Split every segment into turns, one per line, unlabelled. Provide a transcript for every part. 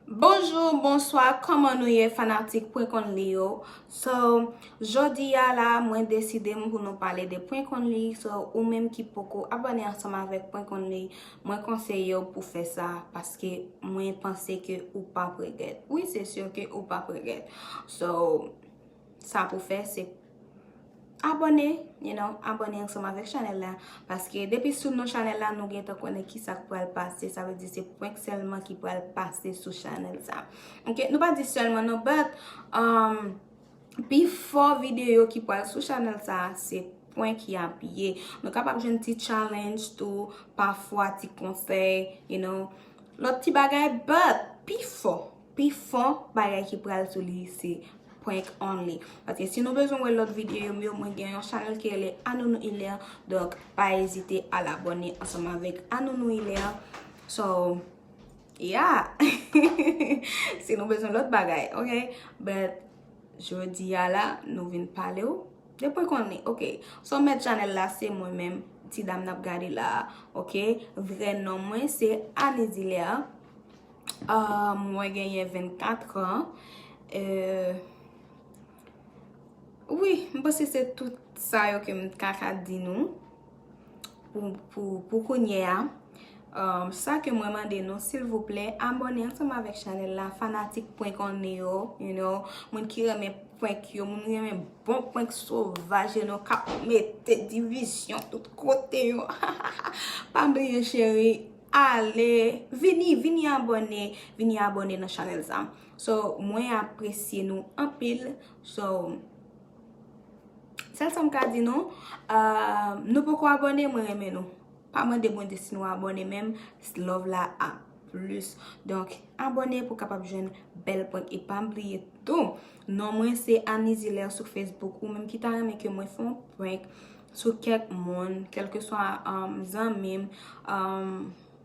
Bonjour, bonsoir, koman nou ye fanatik point kon li yo. So, jodi ya la, mwen deside pou nou pale de point kon li. So, ou menm ki poko abone ansama vek point kon li, mwen konseye yo pou fe sa. Paske mwen pense ke ou pa preget. Oui, se sur ke ou pa preget. So, sa pou fe se abone, abone ansama vek chanel la. Paske depi sou nou chanel la, nou gen te konen ki sa pou el pase. Sa ve di se point selman ki pou el pase sou chanel sa. Ok, nou pa di selman nou, but before video ki pou el sou chanel sa, se point ki apye. Nou kapap jen ti challenge tou, pafwa ti konsey, lot ti bagay, but before bagay ki pou el sou li se point only. Parce si nou bezon wè lot video mwen gen yon channel ki ele Anonou Hilaire. Donc, pa ezite à l'abonner ensemble avec Anonou Hilaire. So, yeah. Si nou bezon lot bagay, ok? But, jodi ya la, nou vin pale ou. De point kon li, ok? So, met channel la, se mwen men, ti dam nap gade la, ok? Vre nom mwen, se Anonou Hilaire. Mwen genye 24 an. Oui, mwen se se tout sa yo ke m kaka di nou pou konye a. Sa ke mwen mande nou, s'il vous plaît, abonne ansama vek chanel la, fanatik point kon yo, mwen ki reme point yo, mwen reme bon point sauvage, kap mette division tout kote yo. Pambriye chéri, ale, vini abonne nan chanel sa. So, mwen apresye nou anpil, so, sel sa m ka di nou, nou poko abone mwen reme nou. Pa mwen de mwen desi nou abone menm, love la a plus. Donk, abone pou kapap jen bel point e pa mbliye tou. Non mwen se Anonou Hilaire sou Facebook ou menm ki ta reme ke mwen fon prank sou kek moun, kelke swa zanmim,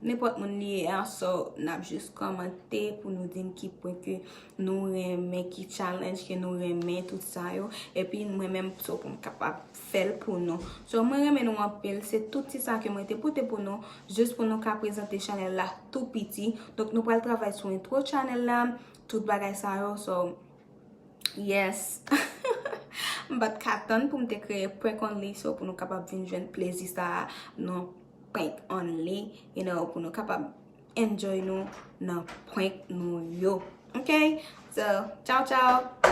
nepot moun liye an, so nap just komante pou nou din ki point ke nou reme, ki challenge ke nou reme, tout sa yo. E pi mwen menm so pou m kapap fel pou nou. So mwen reme nou anpil, se tout ti sa ke mwen te pote pou nou, just pou nou ka prezante chanel la tout piti. Donk nou pral travay sou intro chanel la, tout bagay sa yo, so yes. But katon pou m te kreye prank only, so pou nou kapap vin jwen plezi sa nou prank only, pou nou kapap enjoy nou nan prank nou yo. Ok? So, ciao ciao!